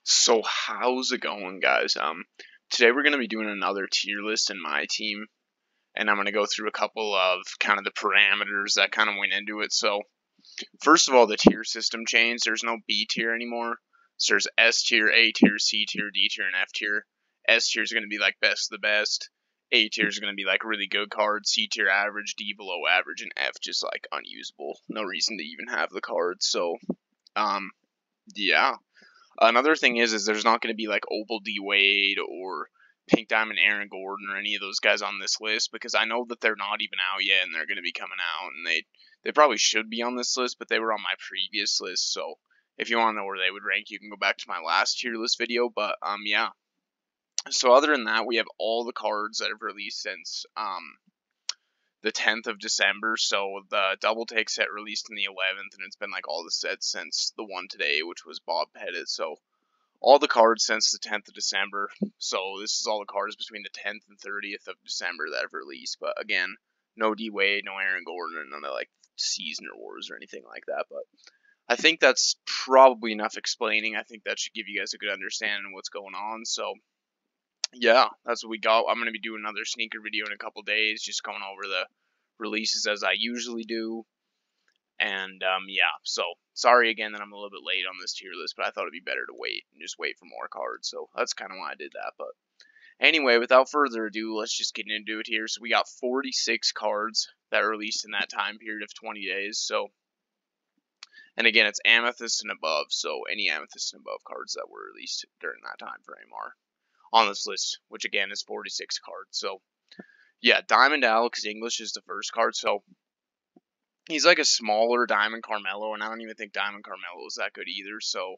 So how's it going, guys? Today we're gonna be doing another tier list in my team, and I'm gonna go through a couple of kind of the parameters that kind of went into it. So first of all, the tier system changed. There's no B tier anymore. So there's S tier, A tier, C tier, D tier, and F tier. S tier is gonna be like best of the best. A tier is gonna be like really good cards. C tier average, D below average, and F just like unusable. No reason to even have the cards. So um yeah. Another thing is there's not going to be like Opal D Wade or Pink Diamond Aaron Gordon or any of those guys on this list because I know that they're not even out yet and they're going to be coming out and they probably should be on this list, but they were on my previous list. So if you want to know where they would rank, you can go back to my last tier list video. But yeah. So other than that, we have all the cards that have released since the 10th of December. So the double take set released in the 11th, and it's been like all the sets since the one today, which was Bob Pettit. So all the cards since the 10th of December. So this is all the cards between the 10th and 30th of December that have released. But again, no D Wade, no Aaron Gordon, and none of like Seasoner Wars or anything like that. But I think that's probably enough explaining. I think that should give you guys a good understanding of what's going on. So yeah, that's what we got. I'm going to be doing another sneaker video in a couple days, just going over the releases as I usually do. And yeah, so sorry again that I'm a little bit late on this tier list, but I thought it'd be better to wait and just wait for more cards. So that's kind of why I did that. But anyway, without further ado, let's just get into it here. So we got 46 cards that are released in that time period of 20 days. So, and again, it's amethyst and above. So any amethyst and above cards that were released during that time frame are on this list, which again is 46 cards. So yeah, Diamond Alex English is the first card. So he's like a smaller Diamond Carmelo, and I don't even think Diamond Carmelo is that good either. So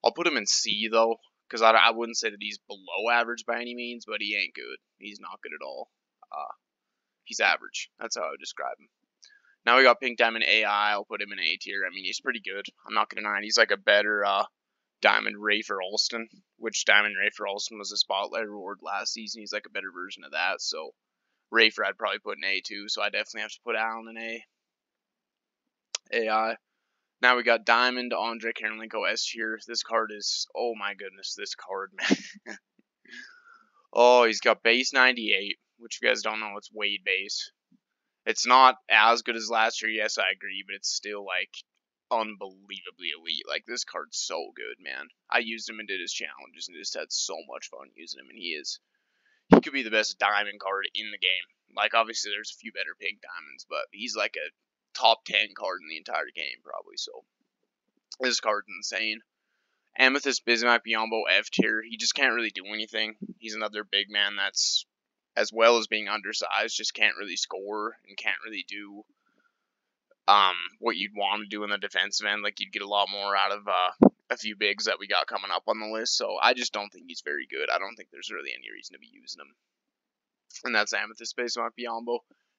I'll put him in C though, because I wouldn't say that he's below average by any means, but he ain't good. He's not good at all. He's average. That's how I would describe him. Now we got Pink Diamond AI. I'll put him in A tier. I mean, he's pretty good. I'm not gonna deny it. He's like a better Diamond Rafer Alston, which Diamond Rafer Alston was a spotlight reward last season. He's like a better version of that. So Rafer I'd probably put in A too. So I definitely have to put Allen in A. AI. Now we got Diamond Andre Karolinko S tier. This card is, oh my goodness, this card, man. Oh, he's got base 98, which you guys don't know, it's Wade base. It's not as good as last year, yes, I agree, but it's still like unbelievably elite. Like this card's so good, man. I used him and did his challenges and just had so much fun using him, and he could be the best diamond card in the game. Like obviously there's a few better pink diamonds, but he's like a top 10 card in the entire game probably. So this card's insane. Amethyst Bismack Biyombo F tier. He just can't really do anything. He's another big man that's, as well as being undersized, just can't really score and can't really do what you'd want to do in the defensive end. Like you'd get a lot more out of a few bigs that we got coming up on the list. So I just don't think he's very good. I don't think there's really any reason to be using him. And that's Amethyst Bismack Biyombo.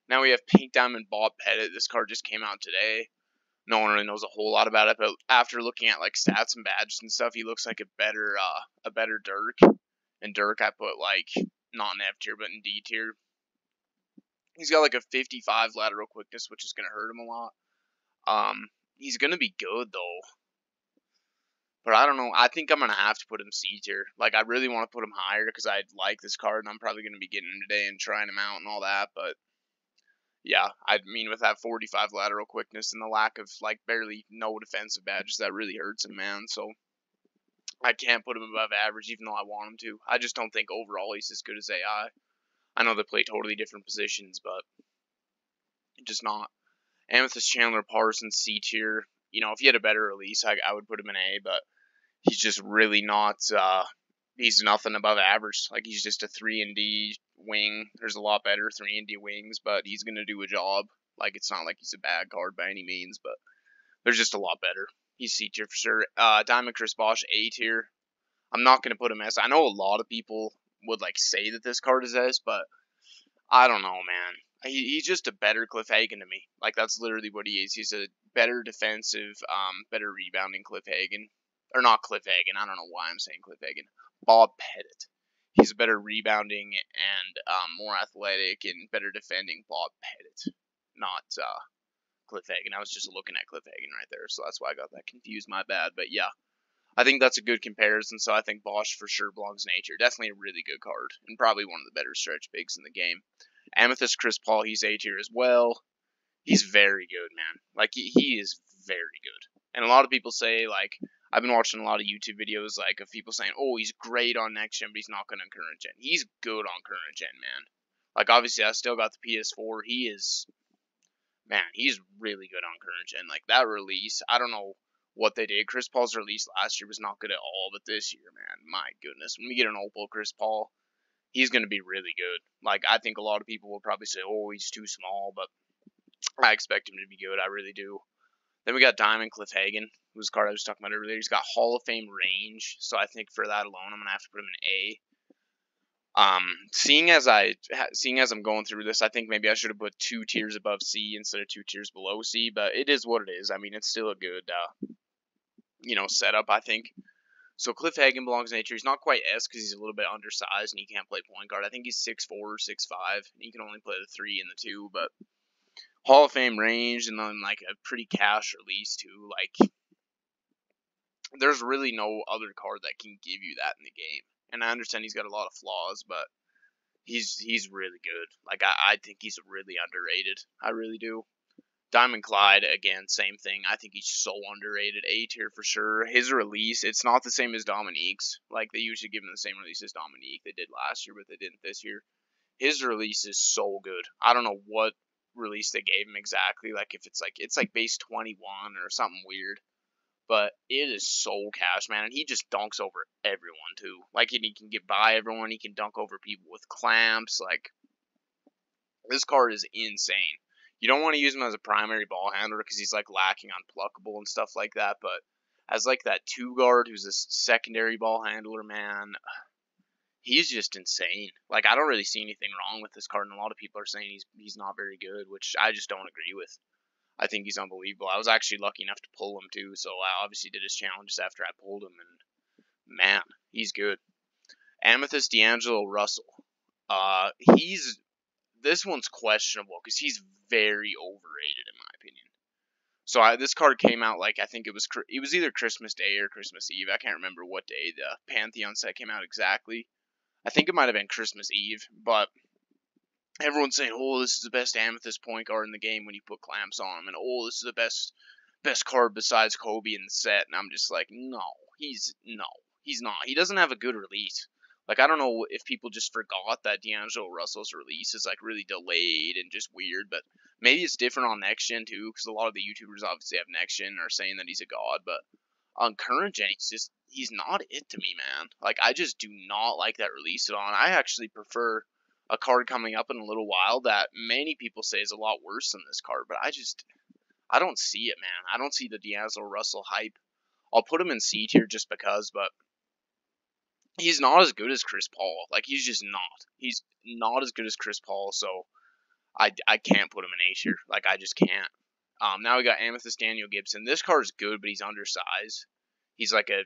Now we have Pink Diamond Bob Pettit. This card just came out today. No one really knows a whole lot about it, but after looking at like stats and badges and stuff, he looks like a better Dirk. And Dirk I put like not in F tier but in D tier. He's got like a 55 lateral quickness, which is gonna hurt him a lot. He's gonna be good though. But I don't know. I think I'm gonna have to put him C tier. Like I really want to put him higher because I like this card and I'm probably gonna be getting him today and trying him out and all that, but yeah, I mean, with that 45 lateral quickness and the lack of, like, barely no defensive badges, that really hurts him, man. So, I can't put him above average, even though I want him to. I just don't think overall he's as good as AI. I know they play totally different positions, but just not. Amethyst Chandler Parsons, C tier. You know, if he had a better release, I would put him in A, but he's just really not, he's nothing above average. Like, he's just a 3 and D wing. There's a lot better 3 and D wings, but he's going to do a job. Like, it's not like he's a bad card by any means, but there's just a lot better. He's C tier for sure. Diamond Chris Bosh, A tier. I'm not going to put him S. I know a lot of people would, like, say that this card is S, but I don't know, man. He's just a better Cliff Hagan to me. Like, that's literally what he is. He's a better defensive, better rebounding Cliff Hagan. Or not Cliff Hagan. I don't know why I'm saying Cliff Hagan. Bob Pettit. He's a better rebounding and more athletic and better defending Bob Pettit. Not Cliff Hagan. I was just looking at Cliff Hagan right there, so that's why I got that confused. My bad. But yeah. I think that's a good comparison, so I think Bosch for sure belongs in A tier. Definitely a really good card, and probably one of the better stretch bigs in the game. Amethyst Chris Paul, he's A tier as well. He's very good, man. Like, he is very good. And a lot of people say, like, I've been watching a lot of YouTube videos, like, of people saying, oh, he's great on next gen, but he's not good on current gen. He's good on current gen, man. Like, obviously, I still got the PS4. He is, man, he's really good on current gen. Like, that release, I don't know what they did. Chris Paul's release last year was not good at all, but this year, man, my goodness. When we get an Opal Chris Paul, he's going to be really good. Like, I think a lot of people will probably say, oh, he's too small, but I expect him to be good. I really do. Then we got Diamond Cliff Hagan, whose card I was talking about earlier. He's got Hall of Fame range, so I think for that alone, I'm gonna have to put him in A. Seeing as I'm going through this, I think maybe I should have put 2 tiers above C instead of 2 tiers below C. But it is what it is. I mean, it's still a good, setup, I think. So Cliff Hagan belongs in A tier. He's not quite S because he's a little bit undersized and he can't play point guard. I think he's 6'4" or 6'5", and he can only play the 3 and the 2, but Hall of Fame range, and then like a pretty cash release too. Like, there's really no other card that can give you that in the game. And I understand he's got a lot of flaws, but he's really good. Like, I think he's really underrated. I really do. Diamond Clyde, again, same thing. I think he's so underrated. A tier for sure. His release, it's not the same as Dominique's. Like, they usually give him the same release as Dominique. They did last year, but they didn't this year. His release is so good. I don't know what release they gave him exactly. Like, if it's like base 21 or something weird. But it is so cash, man. And he just dunks over everyone, too. Like, and he can get by everyone. He can dunk over people with clamps. Like, this card is insane. You don't want to use him as a primary ball handler because he's, like, lacking on pluckable and stuff like that. But as, like, that 2 guard who's a secondary ball handler, man, he's just insane. Like, I don't really see anything wrong with this card. And a lot of people are saying he's not very good, which I just don't agree with. I think he's unbelievable. I was actually lucky enough to pull him too, so I obviously did his challenges after I pulled him, and man, he's good. Amethyst D'Angelo Russell. This one's questionable because he's very overrated in my opinion. So this card came out like I think it was either Christmas Day or Christmas Eve. I can't remember what day the Pantheon set came out exactly. I think it might have been Christmas Eve, but everyone's saying, oh, this is the best Amethyst point guard in the game when you put clamps on him. And, oh, this is the best card besides Kobe in the set. And I'm just like, no, he's not. He doesn't have a good release. Like, I don't know if people just forgot that D'Angelo Russell's release is, like, really delayed and just weird. But maybe it's different on Next Gen, too, because a lot of the YouTubers obviously have Next Gen and are saying that he's a god. But on current gen, he's not it to me, man. Like, I just do not like that release at all. And I actually prefer a card coming up in a little while that many people say is a lot worse than this card, but I don't see it, man. I don't see the D'Angelo Russell hype. I'll put him in C tier just because, but he's not as good as Chris Paul. Like, he's just not. He's not as good as Chris Paul, so I can't put him in A tier. Like, I just can't. Now we got Amethyst Daniel Gibson. This card is good, but he's undersized. He's like a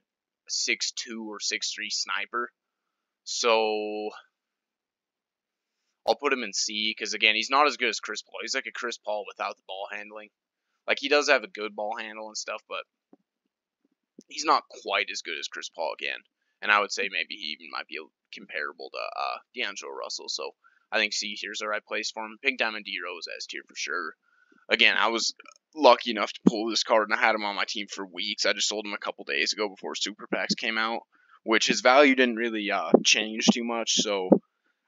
6'2" or 6'3" sniper. So I'll put him in C because, again, he's not as good as Chris Paul. He's like a Chris Paul without the ball handling. Like, he does have a good ball handle and stuff, but he's not quite as good as Chris Paul again. And I would say maybe he even might be comparable to D'Angelo Russell. So I think C tier's the right place for him. Pink Diamond D-Rose S tier for sure. Again, I was lucky enough to pull this card, and I had him on my team for weeks. I just sold him a couple days ago before Super Packs came out, which his value didn't really change too much, so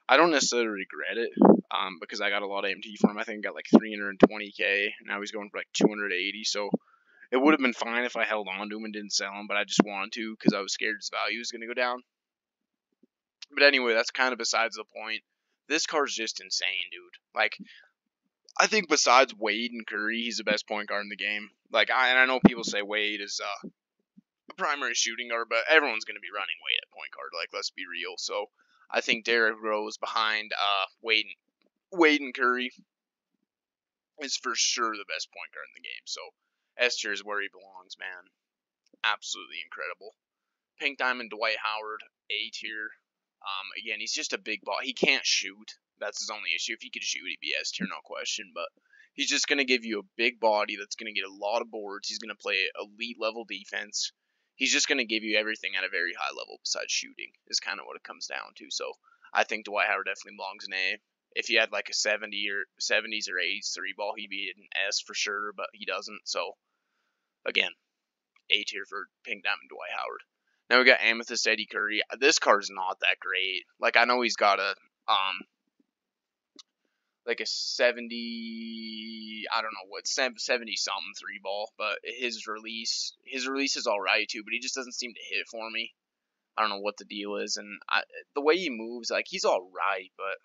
I don't necessarily regret it, because I got a lot of MT for him. I think I got like 320k. Now he's going for like 280, so it would have been fine if I held on to him and didn't sell him, but I just wanted to because I was scared his value was going to go down. But anyway, that's kind of besides the point. This card's just insane, dude. Like, I think besides Wade and Curry, he's the best point guard in the game. Like, I know people say Wade is a primary shooting guard, but everyone's going to be running Wade at point guard. Like, let's be real. So I think Derrick Rose behind Wade and Curry is for sure the best point guard in the game. So S tier is where he belongs, man. Absolutely incredible. Pink Diamond Dwight Howard, A tier. Again, he's just a big ball. He can't shoot. That's his only issue. If he could shoot, he'd be S tier, no question. But he's just going to give you a big body that's going to get a lot of boards. He's going to play elite level defense. he's just going to give you everything at a very high level besides shooting, is kind of what it comes down to. So I think Dwight Howard definitely belongs in A. If he had like a 70s or 80s three ball, he'd be an S for sure, but he doesn't. So again, A tier for Pink Diamond Dwight Howard. Now we got Amethyst Eddie Curry. This card's not that great. Like, I know he's got a like a 70, I don't know what, 70 something three ball, but his release is all right too, but he just doesn't seem to hit for me. I don't know what the deal is, and the way he moves, like, he's all right, but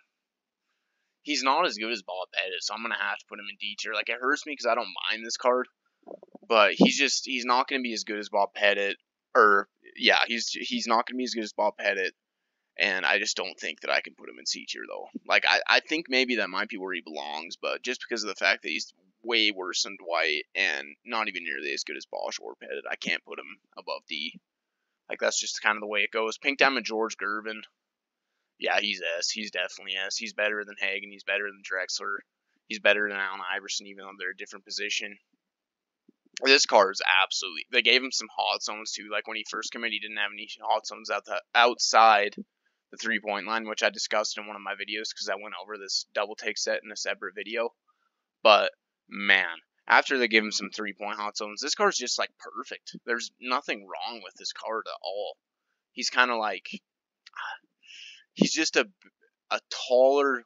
he's not as good as Bob Pettit, so I'm gonna have to put him in D tier. Like, it hurts me because I don't mind this card, but he's not gonna be as good as Bob Pettit, or yeah, he's not gonna be as good as Bob Pettit. And I just don't think that I can put him in C tier, though. Like, I think maybe that might be where he belongs, but just because of the fact that he's way worse than Dwight and not even nearly as good as Bosch or Pettit, I can't put him above D. Like, that's just kind of the way it goes. Pink Diamond George Gervin, yeah, he's S. He's definitely S. He's better than Hagen. He's better than Drexler. He's better than Allen Iverson, even though they're a different position. This card is absolutely. They gave him some hot zones too. Like, when he first came in, he didn't have any hot zones outside the 3-point line, which I discussed in one of my videos because I went over this double take set in a separate video. But man, after they give him some 3-point hot zones, this card's just like perfect. There's nothing wrong with this card at all. He's kind of like, he's just a taller,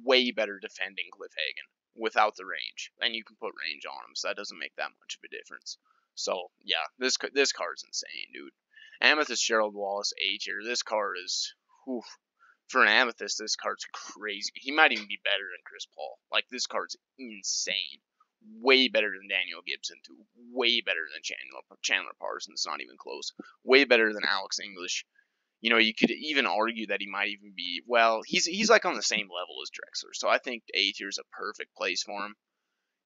way better defending Cliff Hagen without the range, and you can put range on him, so that doesn't make that much of a difference. So yeah, this card's insane, dude. Amethyst Gerald Wallace A tier. This card is, whew, for an Amethyst, this card's crazy. He might even be better than Chris Paul. Like, this card's insane. Way better than Daniel Gibson, too. Way better than Chandler Parsons. Not even close. Way better than Alex English. You know, you could even argue that he might even be, well, he's like on the same level as Drexler. So I think A tier is a perfect place for him.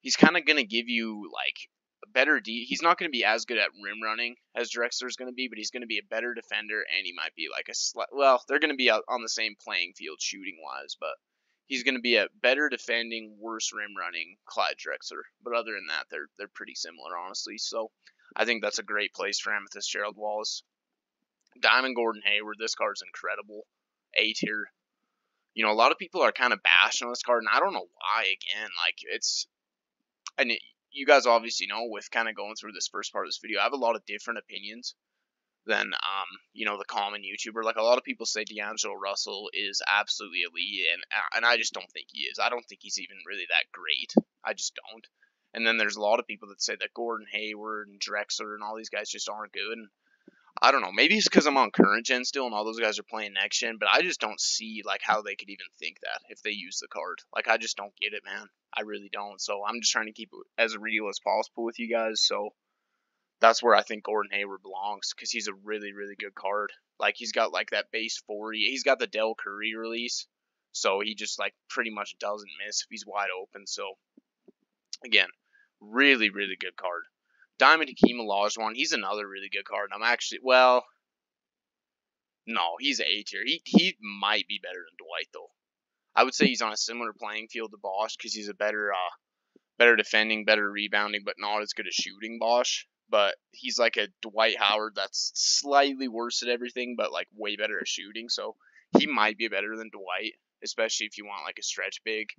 He's kind of going to give you, like, a better he's not going to be as good at rim running as Drexler's going to be, but he's going to be a better defender, and he might be like well, they're going to be on the same playing field shooting-wise, but he's going to be a better defending, worse rim running Clyde Drexler. But other than that, they're pretty similar, honestly. So I think that's a great place for Amethyst Gerald Wallace. Diamond Gordon Hayward, this card's incredible. A tier. You know, a lot of people are kind of bashing on this card, and I don't know why. Again, like, and you guys obviously know, with kind of going through this first part of this video, I have a lot of different opinions than you know, the common YouTuber. Like, a lot of people say D'Angelo Russell is absolutely elite, and I just don't think he is. I don't think he's even really that great. I just don't. And then there's a lot of people that say that Gordon Hayward and Drexler and all these guys just aren't good. And I don't know. Maybe it's because I'm on current gen still, and all those guys are playing next gen. But I just don't see, like, how they could even think that if they use the card. Like, I just don't get it, man. I really don't. So I'm just trying to keep it as real as possible with you guys. So that's where I think Gordon Hayward belongs, because he's a really, really good card. Like, he's got, like, that base 40. He's got the Del Curry release. So he just, like, pretty much doesn't miss if he's wide open. So, again, really, really good card. Diamond Hakeem Olajuwon, he's another really good card. I'm actually, well, no, he's A tier. He might be better than Dwight, though. I would say he's on a similar playing field to Bosch, because he's a better defending, better rebounding, but not as good at shooting Bosch. But he's like a Dwight Howard that's slightly worse at everything, but like way better at shooting. So he might be better than Dwight, especially if you want like a stretch big.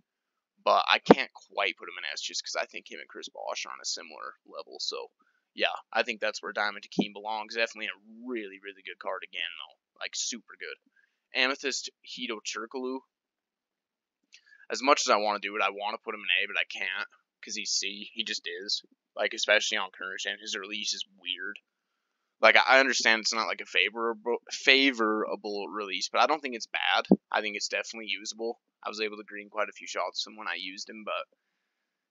But I can't quite put him in S just because I think him and Chris Bosh are on a similar level. So, yeah, I think that's where Diamond Hakeem belongs. Definitely a really, really good card again, though. Like, super good. Amethyst Hito Turkoglu. As much as I want to do it, I want to put him in A, but I can't because he's C. He just is. Like, especially on current gen, his release is weird. Like, I understand it's not like a favorable release, but I don't think it's bad. I think it's definitely usable. I was able to green quite a few shots from when I used him, but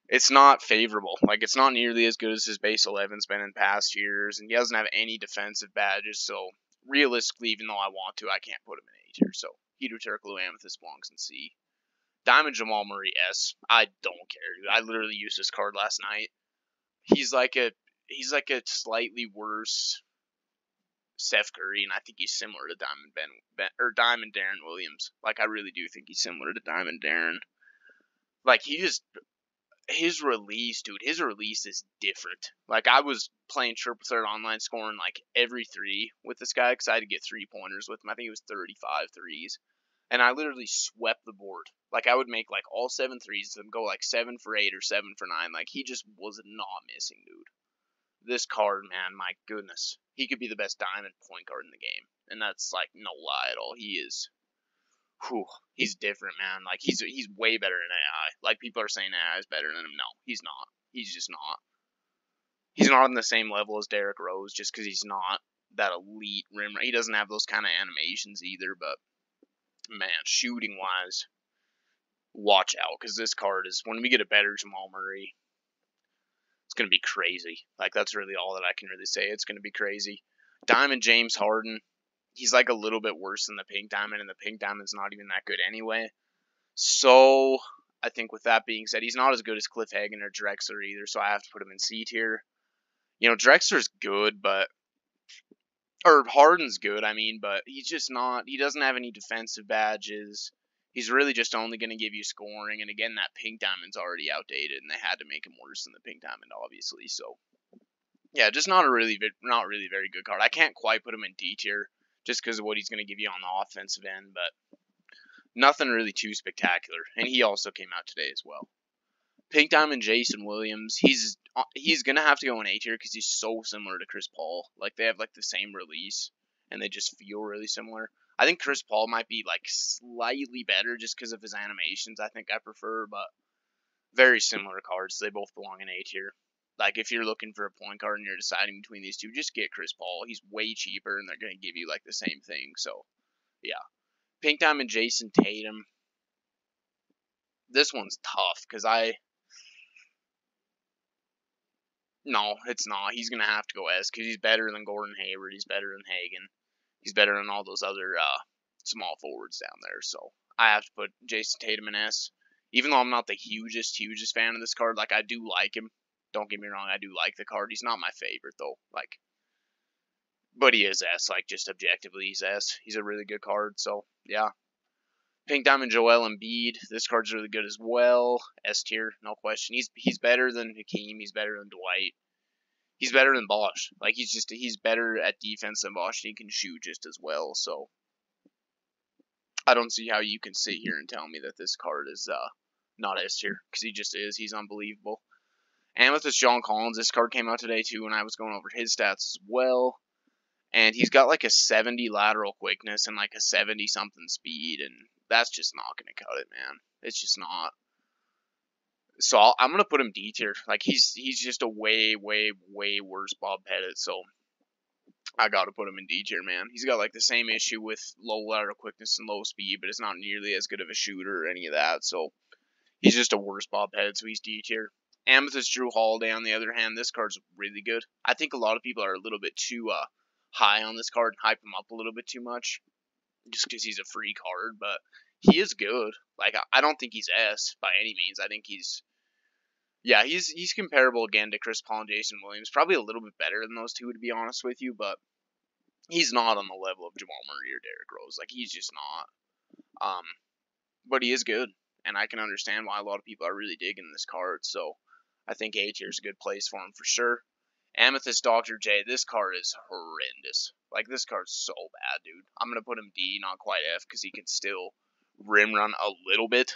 it's not favorable. Like, it's not nearly as good as his base 11's been in past years, and he doesn't have any defensive badges, so realistically, even though I want to, I can't put him in A tier. So, Hito Turkoglu Amethyst belongs in C. Diamond Jamal Murray S. I don't care, dude. I literally used this card last night. He's like a slightly worse Steph Curry, and I think he's similar to Diamond Darren Williams. Like, I really do think he's similar to Diamond Darren. Like, his release, dude, his release is different. Like, I was playing triple threat online, scoring like every three with this guy because I had to get 3-pointers with him. I think it was 35 threes. And I literally swept the board. Like, I would make like all 7 threes and go like 7 for 8 or 7 for 9. Like, he just was not missing, dude. This card, man, my goodness. He could be the best diamond point guard in the game. And that's like no lie at all. He is. Whew, he's different, man. Like, he's way better than AI. Like, people are saying AI is better than him. No, he's not. He's just not. He's not on the same level as Derrick Rose just because he's not that elite rim. He doesn't have those kind of animations either, but man, shooting wise, watch out because this card is, when we get a better Jamal Murray, it's going to be crazy. Like, that's really all that I can really say. It's going to be crazy. Diamond James Harden, he's like a little bit worse than the Pink Diamond, and the Pink Diamond's not even that good anyway. So, I think with that being said, he's not as good as Cliff Hagan or Drexler either, so I have to put him in C tier. You know, Drexler's good, but or Harden's good, I mean, but he's just not, he doesn't have any defensive badges. He's really just only going to give you scoring, and again, that Pink Diamond's already outdated, and they had to make him worse than the Pink Diamond, obviously, so yeah, just not really very good card. I can't quite put him in D tier, just because of what he's going to give you on the offensive end, but nothing really too spectacular, and he also came out today as well. Pink Diamond Jason Williams, he's gonna have to go in A tier because he's so similar to Chris Paul. Like, they have like the same release, and they just feel really similar. I think Chris Paul might be like slightly better just because of his animations. I think I prefer, but very similar cards. They both belong in A tier. Like, if you're looking for a point guard and you're deciding between these two, just get Chris Paul. He's way cheaper, and they're gonna give you like the same thing. So, yeah. Pink Diamond Jason Tatum. This one's tough because no, it's not. He's going to have to go S because he's better than Gordon Hayward. He's better than Hagan. He's better than all those other small forwards down there. So I have to put Jason Tatum in S. Even though I'm not the hugest fan of this card, like, I do like him. Don't get me wrong, I do like the card. He's not my favorite, though. Like, but he is S. Like, just objectively, he's S. He's a really good card. So, yeah. Pink Diamond Joel Embiid. This card's really good as well. S tier, no question. He's better than Hakeem. He's better than Dwight. He's better than Bosch. Like, he's better at defense than Bosch. And he can shoot just as well. So I don't see how you can sit here and tell me that this card is not S tier, because he just is. He's unbelievable. Amethyst John Collins. This card came out today too when I was going over his stats as well. And he's got like a 70 lateral quickness and like a 70 something speed, and that's just not going to cut it, man. It's just not. So I'm going to put him D tier. Like, he's just a way worse Bob Pettit, so I got to put him in D tier, man. He's got like the same issue with low lateral quickness and low speed, but it's not nearly as good of a shooter or any of that, so he's just a worse Bob Pettit, so he's D tier. Amethyst Drew Holiday, on the other hand, this card's really good. I think a lot of people are a little bit too high on this card, hype him up a little bit too much, just because he's a free card, but he is good. Like, I don't think he's S by any means. I think he's comparable again to Chris Paul and Jason Williams. Probably a little bit better than those two, to be honest with you, but he's not on the level of Jamal Murray or Derrick Rose. Like, he's just not. But he is good, and I can understand why a lot of people are really digging this card, so I think A tier is a good place for him for sure. Amethyst Dr. J, this card is horrendous. Like, this card's so bad, dude. I'm going to put him D, not quite F, because he can still rim run a little bit.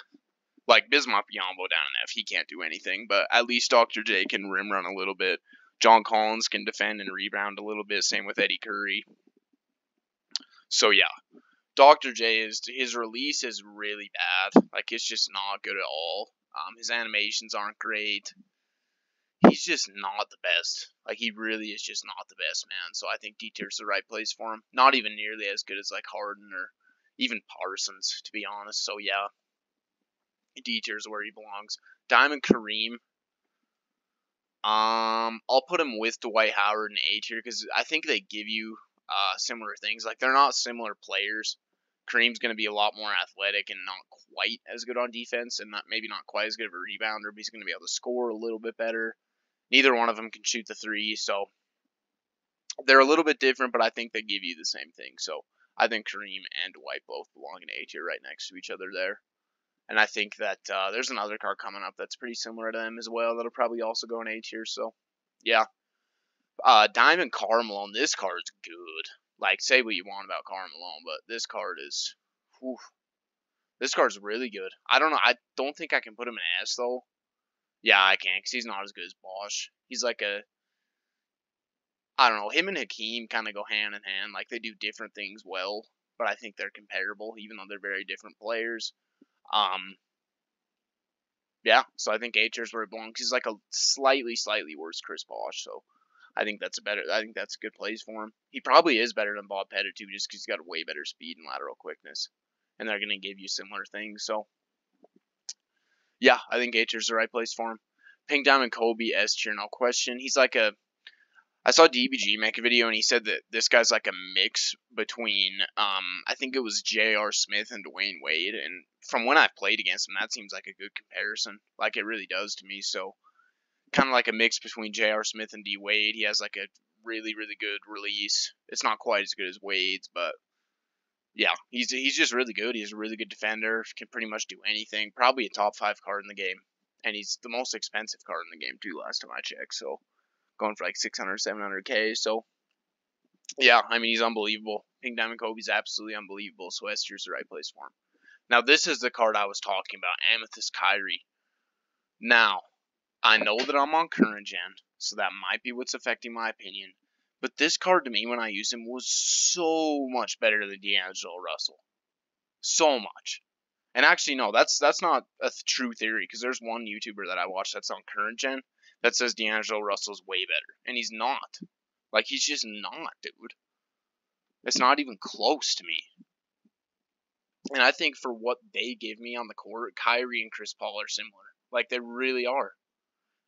Like, Bismarck Biyombo down in F, he can't do anything, but at least Dr. J can rim run a little bit. John Collins can defend and rebound a little bit, same with Eddie Curry. So, yeah. Dr. J, his release is really bad. Like, it's just not good at all. His animations aren't great. He's just not the best. Like, he really is just not the best, man. So I think D tier's the right place for him. Not even nearly as good as like Harden or even Parsons, to be honest. So yeah, D tier's where he belongs. Diamond Kareem. I'll put him with Dwight Howard in A tier because I think they give you similar things. Like, they're not similar players. Kareem's going to be a lot more athletic and not quite as good on defense, and maybe not quite as good of a rebounder, but he's going to be able to score a little bit better. Neither one of them can shoot the three, so they're a little bit different, but I think they give you the same thing. So I think Kareem and Dwight both belong in A tier right next to each other there. And I think that there's another card coming up that's pretty similar to them as well. That'll probably also go in A tier. So, yeah. Diamond Carmelo. This card's good. Like, say what you want about Carmelo, but this card is. Whew, this card's really good. I don't know. I don't think I can put him in S though. Yeah, I can because he's not as good as Bosch. He's like a. I don't know. Him and Hakeem kind of go hand in hand. Like they do different things well, but I think they're comparable, even though they're very different players. Um, yeah. So I think A tier is where it belongs. He's like a slightly worse Chris Bosch. So I think that's a good place for him. He probably is better than Bob Pettit too, just because he's got way better speed and lateral quickness, and they're gonna give you similar things. So yeah, I think A tier is the right place for him. Pink Diamond Kobe S tier, no question. He's like a. I saw DBG make a video and he said that this guy's like a mix between I think it was J.R. Smith and Dwayne Wade, and from when I've played against him, that seems like a good comparison. Like it really does to me. So kind of like a mix between J.R. Smith and D Wade. He has like a really good release. It's not quite as good as Wade's, but yeah, he's just really good. He's a really good defender. Can pretty much do anything. Probably a top 5 card in the game, and he's the most expensive card in the game too. Last time I checked, so going for like 600, 700K. So yeah, I mean he's unbelievable. Pink Diamond Kobe's absolutely unbelievable. So S tier's the right place for him. Now this is the card I was talking about, Amethyst Kyrie. Now I know that I'm on current gen, so that might be what's affecting my opinion. But this card to me, when I used him, was so much better than D'Angelo Russell. So much. And actually, no, that's not a true theory, because there's one YouTuber that I watch that's on current gen that says D'Angelo Russell's way better. And he's not. Like, he's just not, dude. It's not even close to me. And I think for what they give me on the court, Kyrie and Chris Paul are similar. Like, they really are.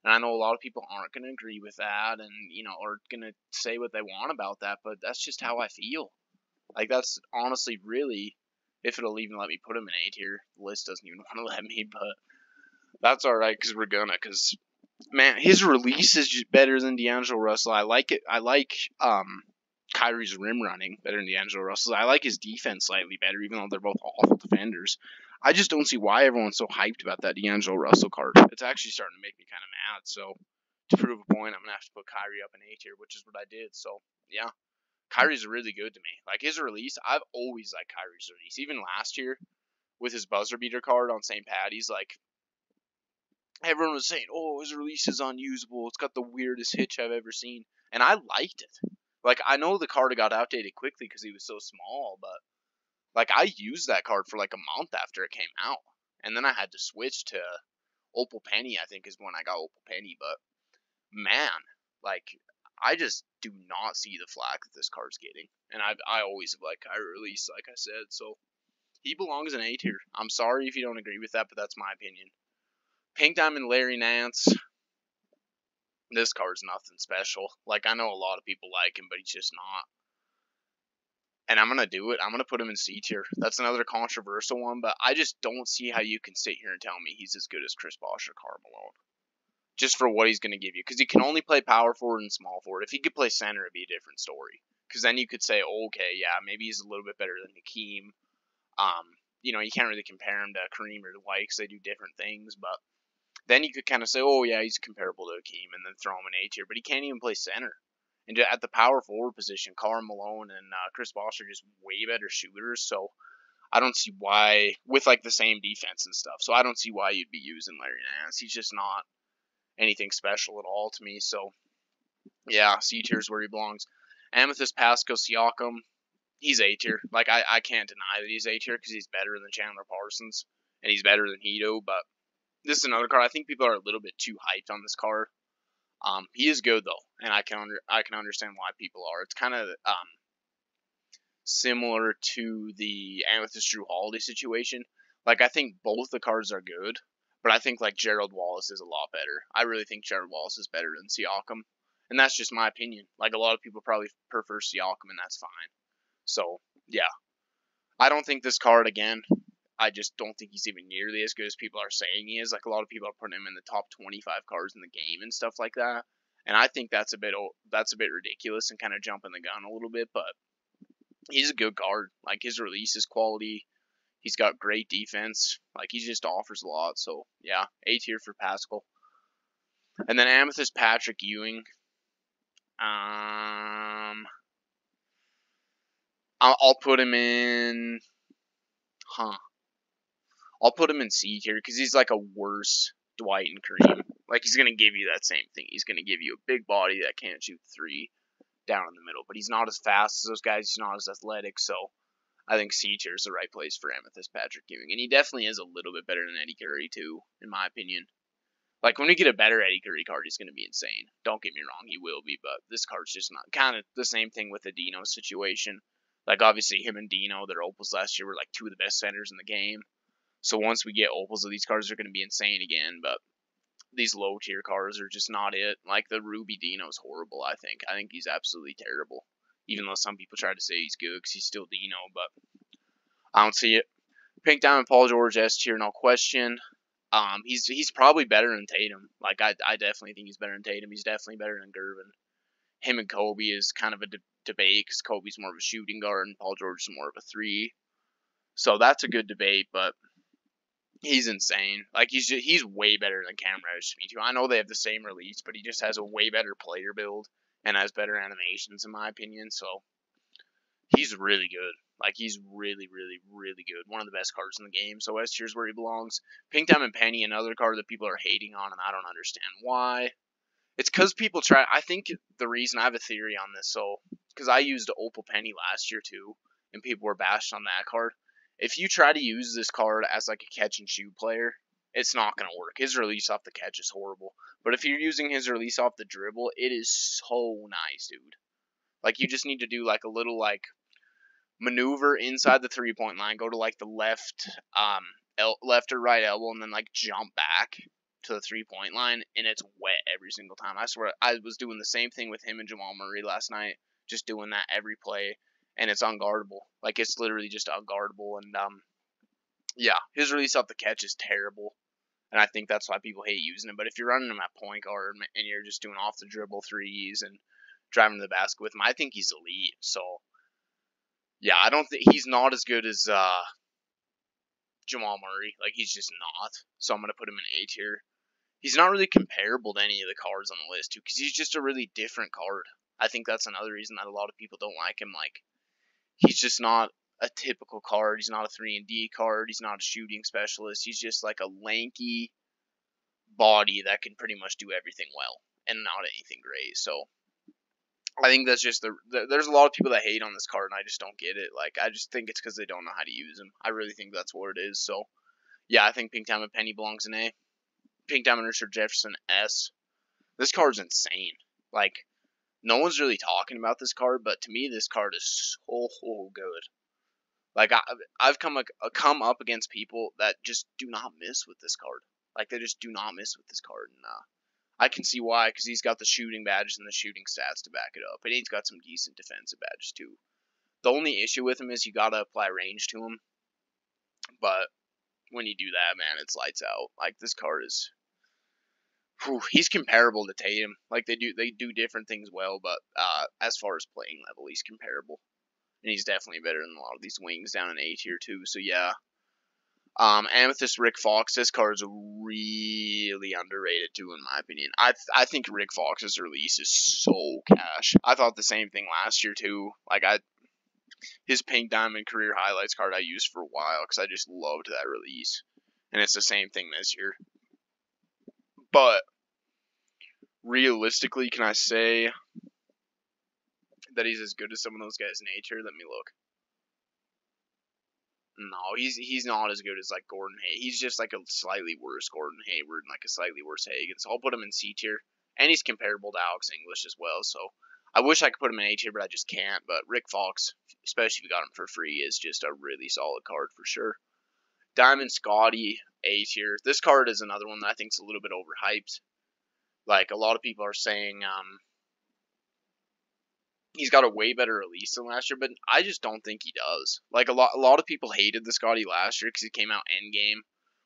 And I know a lot of people aren't going to agree with that and, are going to say what they want about that, but that's just how I feel. Like, that's honestly really, if it'll even let me put him in A tier. The list doesn't even want to let me, but that's alright because we're gonna. Because, man, his release is just better than D'Angelo Russell. I like it. I like Kyrie's rim running better than D'Angelo Russell. I like his defense slightly better, even though they're both awful defenders. I just don't see why everyone's so hyped about that D'Angelo Russell card. It's actually starting to make me kind of mad. So, to prove a point, I'm going to have to put Kyrie up in A tier, which is what I did. So, yeah. Kyrie's really good to me. Like, his release, I've always liked Kyrie's release. Even last year, with his buzzer beater card on St. Patty's, like, everyone was saying, oh, his release is unusable. It's got the weirdest hitch I've ever seen. And I liked it. Like, I know the card got outdated quickly because he was so small, but, like, I used that card for, like, a month after it came out. And then I had to switch to Opal Penny, I think, is when I got Opal Penny. But, man, like, I just do not see the flack that this card's getting. And I always have liked Kyrie release, like I said. So, he belongs in A tier. I'm sorry if you don't agree with that, but that's my opinion. Pink Diamond Larry Nance. This card's nothing special. Like, I know a lot of people like him, but he's just not. And I'm going to do it. I'm going to put him in C tier. That's another controversial one, but I just don't see how you can sit here and tell me he's as good as Chris Bosh or Karl Malone. Just for what he's going to give you. Because he can only play power forward and small forward. If he could play center, it'd be a different story. Because then you could say, oh, okay, yeah, maybe he's a little bit better than Hakeem. You can't really compare him to Kareem or Dwight because they do different things, but then you could kind of say, oh, yeah, he's comparable to Hakeem and then throw him in A tier, but he can't even play center. And at the power forward position, Karl Malone and Chris Bosh are just way better shooters, so I don't see why, with like the same defense and stuff, so I don't see why you'd be using Larry Nance. He's just not anything special at all to me, so yeah, C tier is where he belongs. Amethyst Pascal Siakam, he's A tier. Like, I can't deny that he's A tier because he's better than Chandler Parsons, and he's better than Hito, but this is another card. I think people are a little bit too hyped on this card. He is good though, and I can understand why people are. It's kind of similar to the Amethyst Drew Holiday situation. Like, I think both the cards are good, but I think like Gerald Wallace is a lot better. I really think Gerald Wallace is better than Siakam, and that's just my opinion. Like, a lot of people probably prefer Siakam, and that's fine. So yeah, I don't think this card again. I just don't think he's even nearly as good as people are saying he is. Like, a lot of people are putting him in the top 25 cards in the game and stuff like that. And I think that's a bit ridiculous and kind of jumping the gun a little bit. But he's a good card. Like, his release is quality. He's got great defense. Like, he just offers a lot. So, yeah, A tier for Pascal. And then Amethyst Patrick Ewing. I'll put him in... I'll put him in C tier because he's like a worse Dwight and Kareem. Like, he's going to give you that same thing. He's going to give you a big body that can't shoot three down in the middle. But he's not as fast as those guys. He's not as athletic. So, I think C tier is the right place for Amethyst Patrick Ewing. And he definitely is a little bit better than Eddie Curry, too, in my opinion. Like, when we get a better Eddie Curry card, he's going to be insane. Don't get me wrong, he will be, but this card's just not. Kind of the same thing with the Dino situation. Like, obviously, him and Dino, their opals last year, were like two of the best centers in the game. So once we get opals of these cards, they're going to be insane again, but these low-tier cards are just not it. Like, the Ruby Dino's horrible, I think. I think he's absolutely terrible. Even though some people try to say he's good because he's still Dino, but I don't see it. Pink Diamond Paul George, S tier, no question. He's probably better than Tatum. Like, I definitely think he's better than Tatum. He's definitely better than Gervin. Him and Kobe is kind of a debate because Kobe's more of a shooting guard and Paul George is more of a three. So that's a good debate, but he's insane. Like, he's way better than Cam Reddish to me, too. I know they have the same release, but he just has a way better player build and has better animations, in my opinion. So he's really good. Like, he's really, really, really good. One of the best cards in the game. So S tier's where he belongs. Pink Diamond Penny, another card that people are hating on, and I don't understand why. It's because people try. I think the reason, I have a theory on this. So, because I used Opal Penny last year too, and people were bashed on that card. If you try to use this card as like a catch and shoot player, it's not going to work. His release off the catch is horrible. But if you're using his release off the dribble, it is so nice, dude. Like, you just need to do like a little like maneuver inside the 3-point line, go to like the left or right elbow, and then like jump back to the 3-point line, and it's wet every single time. I swear, I was doing the same thing with him and Jamal Murray last night, just doing that every play, and it's unguardable. Like, it's literally just unguardable, and yeah, his release off the catch is terrible, and I think that's why people hate using it. But if you're running him at point guard and you're just doing off the dribble threes and driving to the basket with him, I think he's elite. So yeah, I don't think he's not as good as Jamal Murray. Like, he's just not. So I'm gonna put him in A tier. He's not really comparable to any of the cards on the list too, because he's just a really different card. I think that's another reason that a lot of people don't like him. Like, he's just not a typical card. He's not a 3-and-D card. He's not a shooting specialist. He's just like a lanky body that can pretty much do everything well and not anything great. So I think that's just there's a lot of people that hate on this card, and I just don't get it. Like, I just think it's because they don't know how to use him. I really think that's what it is. So yeah, I think Pink Diamond Penny belongs in A. Pink Diamond Richard Jefferson, S. This card's insane. Like, no one's really talking about this card, but to me, this card is so good. Like, I've come up against people that just do not miss with this card. Like, they just do not miss with this card, and I can see why, because he's got the shooting badges and the shooting stats to back it up, and he's got some decent defensive badges too. The only issue with him is you gotta apply range to him, but when you do that, man, it's lights out. Like, this card is, he's comparable to Tatum. Like, they do different things well, but as far as playing level, he's comparable, and he's definitely better than a lot of these wings down in A tier too. So yeah. Amethyst Rick Fox, this card's really underrated too, in my opinion. I think Rick Fox's release is so cash. I thought the same thing last year too. Like, his Pink Diamond career highlights card I used for a while because I just loved that release, and it's the same thing this year. But realistically, can I say that he's as good as some of those guys in A tier? Let me look. No, he's not as good as like Gordon Hayward. He's just like a slightly worse Gordon Hayward and like a slightly worse Hagen. So I'll put him in C tier, and he's comparable to Alex English as well. So I wish I could put him in A tier, but I just can't. But Rick Fox, especially if you got him for free, is just a really solid card for sure. Diamond Scotty, A tier. This card is another one that I think is a little bit overhyped. Like, a lot of people are saying he's got a way better release than last year, but I just don't think he does. Like, a lot of people hated the Scotty last year because he came out endgame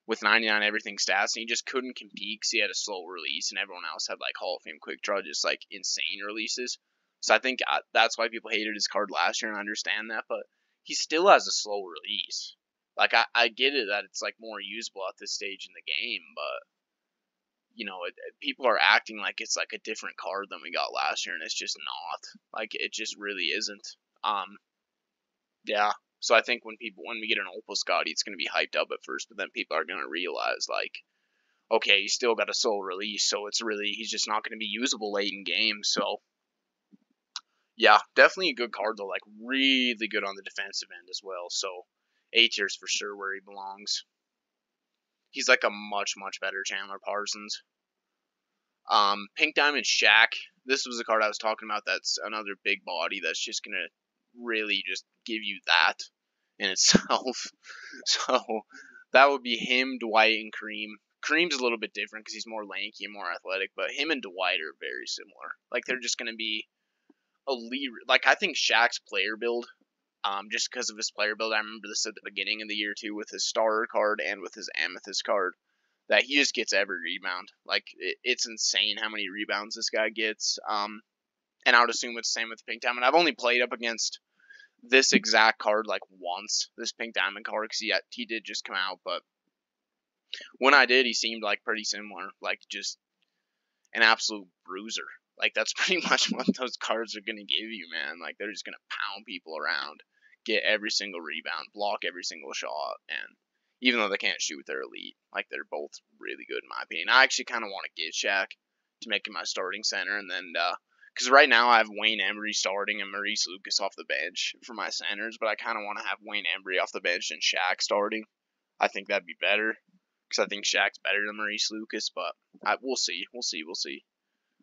with 99 everything stats, and he just couldn't compete because he had a slow release, and everyone else had like Hall of Fame quick draw, just like insane releases. So I think that's why people hated his card last year, and I understand that, but he still has a slow release. Like, I get it that it's, like, more usable at this stage in the game, but, you know, people are acting like it's, like, a different card than we got last year, and it's just not. Like, it just really isn't. Yeah. So I think when we get an Opal Scotty, it's going to be hyped up at first, but then people are going to realize, like, okay, he's still got a soul release, so he's just not going to be usable late in game, so yeah, definitely a good card though, like really good on the defensive end as well. So A tier's for sure where he belongs. He's like a much better Chandler Parsons. Pink Diamond Shaq. This was the card I was talking about. That's another big body that's just gonna really just give you that in itself. So that would be him, Dwight, and Kareem. Kareem's a little bit different because he's more lanky and more athletic, but him and Dwight are very similar. Like they're just gonna be elite. Like I think Shaq's player build, just because of his player build. I remember this at the beginning of the year too, with his starter card and with his amethyst card, that he just gets every rebound. Like it's insane how many rebounds this guy gets. And I would assume it's the same with Pink Diamond. I've only played up against this exact card like once, this Pink Diamond card, because he did just come out, but when I did, he seemed like pretty similar, like just an absolute bruiser. Like that's pretty much what those cards are gonna give you, man. Like they're just gonna pound people around, get every single rebound, block every single shot, and even though they can't shoot, they're elite. Like they're both really good in my opinion. I actually kind of want to get Shaq to make him my starting center, and then because right now I have Wayne Embry starting and Maurice Lucas off the bench for my centers, but I kind of want to have Wayne Embry off the bench and Shaq starting. I think that'd be better because I think Shaq's better than Maurice Lucas, but we'll see. We'll see.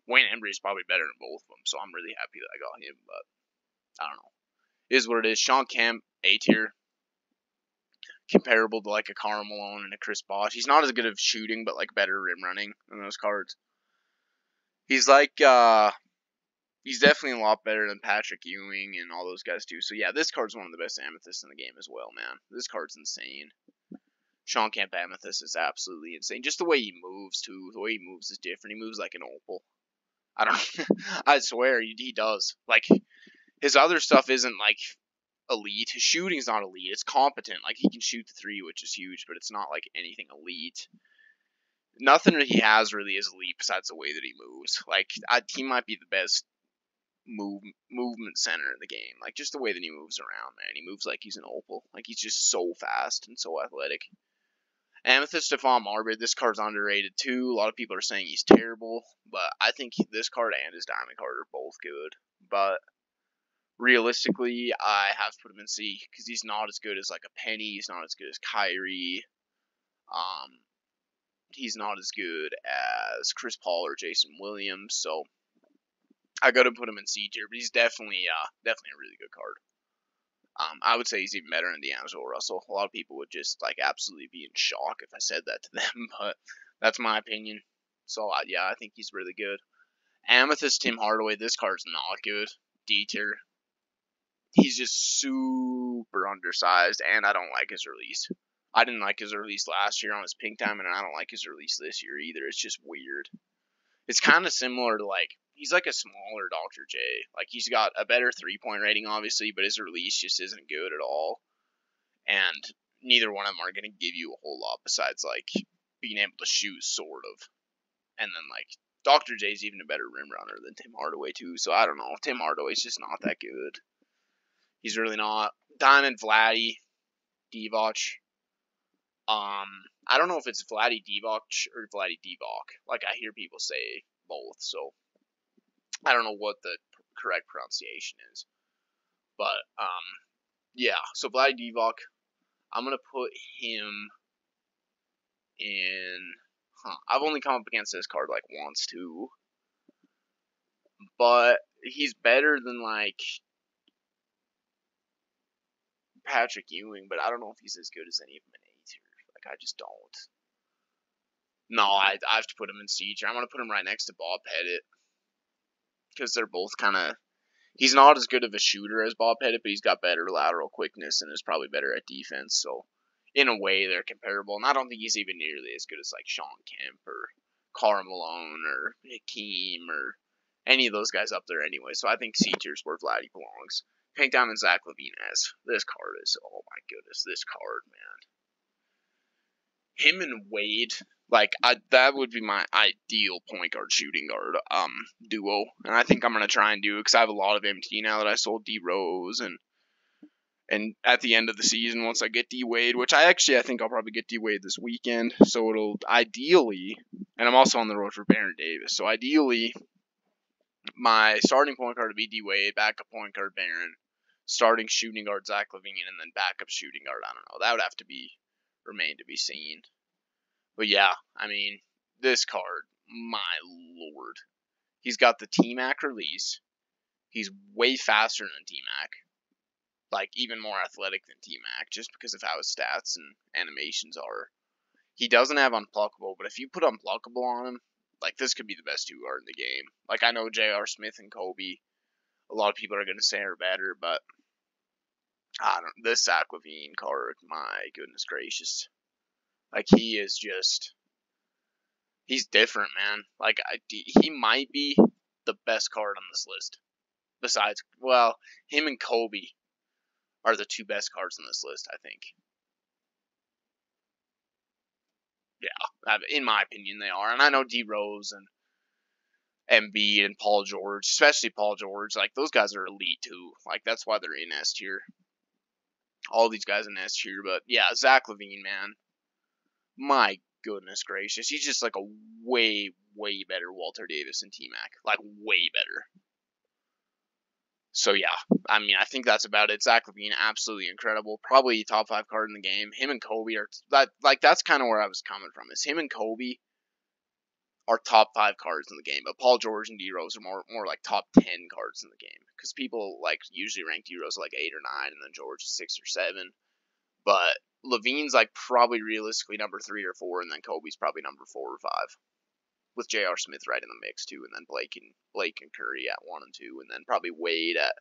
Wayne Embry is probably better than both of them, so I'm really happy that I got him, but I don't know. It is what it is. Sean Kemp, A tier. Comparable to like a Karl Malone and a Chris Bosh. He's not as good of shooting, but like better rim running than those cards. He's like, he's definitely a lot better than Patrick Ewing and all those guys too. So yeah, this card's one of the best amethysts in the game as well, man. This card's insane. Sean Kemp Amethyst is absolutely insane. Just the way he moves too. The way he moves is different. He moves like an opal. I don't. I swear he does. Like his other stuff isn't like elite. His shooting's not elite. It's competent. Like he can shoot the three, which is huge, but it's not like anything elite. Nothing that he has really is elite besides the way that he moves. Like he might be the best movement center in the game. Like just the way that he moves around, man. He moves like he's an opal. Like he's just so fast and so athletic. Amethyst Stephon Marbury, this card's underrated too. A lot of people are saying he's terrible, but I think this card and his diamond card are both good. But realistically, I have to put him in C because he's not as good as like a Penny. He's not as good as Kyrie. He's not as good as Chris Paul or Jason Williams. So I got to put him in C tier, but he's definitely a really good card. I would say he's even better than D'Angelo Russell. A lot of people would just like absolutely be in shock if I said that to them, but that's my opinion. So yeah, I think he's really good. Amethyst Tim Hardaway, this card's not good. D tier. He's just super undersized, and I don't like his release. I didn't like his release last year on his Pink Diamond, and I don't like his release this year either. It's just weird. It's kind of similar to like, he's like a smaller Dr. J. Like he's got a better 3-point rating obviously, but his release just isn't good at all. And neither one of them are going to give you a whole lot besides like being able to shoot sort of. And then like Dr. J's even a better rim runner than Tim Hardaway too. So I don't know. Tim Hardaway's just not that good. He's really not. Diamond Vladdy, Divac. I don't know if it's Vladdy Divac or Vladdy Divac. Like I hear people say both, so I don't know what the correct pronunciation is. But yeah. So Vladdy Divac, I'm gonna put him in. I've only come up against this card like once too, but he's better than like Patrick Ewing, but I don't know if he's as good as any of them in A tier. Like I just don't. No, I have to put him in C tier. I'm gonna put him right next to Bob Pettit because they're both kind of. He's not as good of a shooter as Bob Pettit, but he's got better lateral quickness and is probably better at defense. So in a way, they're comparable. And I don't think he's even nearly as good as like Sean Kemp or Karl Malone or Hakeem or any of those guys up there anyway. So I think C tier is where Vladdy belongs. Pink Diamond Zach Levine S. This card is, oh my goodness, this card, man. Him and Wade, like, that would be my ideal point guard shooting guard duo. And I think I'm going to try and do it because I have a lot of MT now that I sold D Rose and at the end of the season, once I get D Wade, which I think I'll probably get D Wade this weekend. So it'll ideally, and I'm also on the road for Baron Davis. So ideally, my starting point guard would be D Wade, backup point guard Baron, starting shooting guard Zach Levine, and then backup shooting guard. I don't know. That would have to remain to be seen. But yeah, I mean, this card, my lord, he's got the T-Mac release. He's way faster than T-Mac. Like, even more athletic than T-Mac, just because of how his stats and animations are. He doesn't have Unpluckable, but if you put Unpluckable on him, like, this could be the best 2-guard in the game. Like, I know J.R. Smith and Kobe, a lot of people are going to say are better, but this Zach Levine card, my goodness gracious. Like, he is just, he's different, man. Like, he might be the best card on this list. Besides, well, him and Kobe are the 2 best cards on this list, I think. Yeah, in my opinion, they are. And I know D Rose and Embiid and Paul George, especially Paul George, like, those guys are elite too. Like, that's why they're in S tier. All these guys in S tier, but yeah, Zach Levine, man. My goodness gracious, he's just like a way, way better Walter Davis and T-Mac. Like, way better. So yeah, I mean, I think that's about it. Zach Levine, absolutely incredible. Probably top 5 card in the game. Him and Kobe are, that's kind of where I was coming from. Is him and Kobe are top 5 cards in the game, but Paul George and D Rose are more like top 10 cards in the game. Because people like usually rank D Rose like 8 or 9, and then George is 6 or 7. But Levine's like probably realistically number 3 or 4, and then Kobe's probably number 4 or 5. With J.R. Smith right in the mix too, and then Blake and Curry at 1 and 2, and then probably Wade at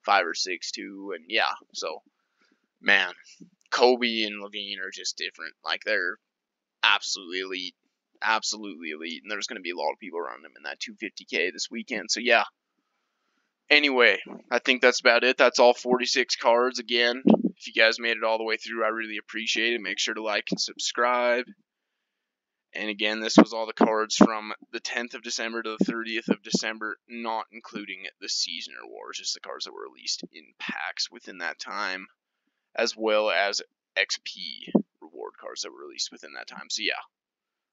5 or 6 too, and yeah. So, man, Kobe and Levine are just different. Like, they're absolutely elite, and there's going to be a lot of people around them in that 250K this weekend. So yeah. Anyway, I think that's about it. That's all 46 cards. Again, if you guys made it all the way through, I really appreciate it. Make sure to like and subscribe. And again, this was all the cards from the 10th of December to the 30th of December, not including the Season Rewards, just the cards that were released in packs within that time, as well as XP reward cards that were released within that time. So yeah,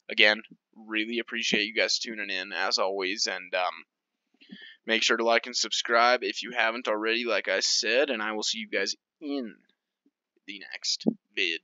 again, really appreciate you guys tuning in, as always, and make sure to like and subscribe if you haven't already, like I said, and I will see you guys in the next vid.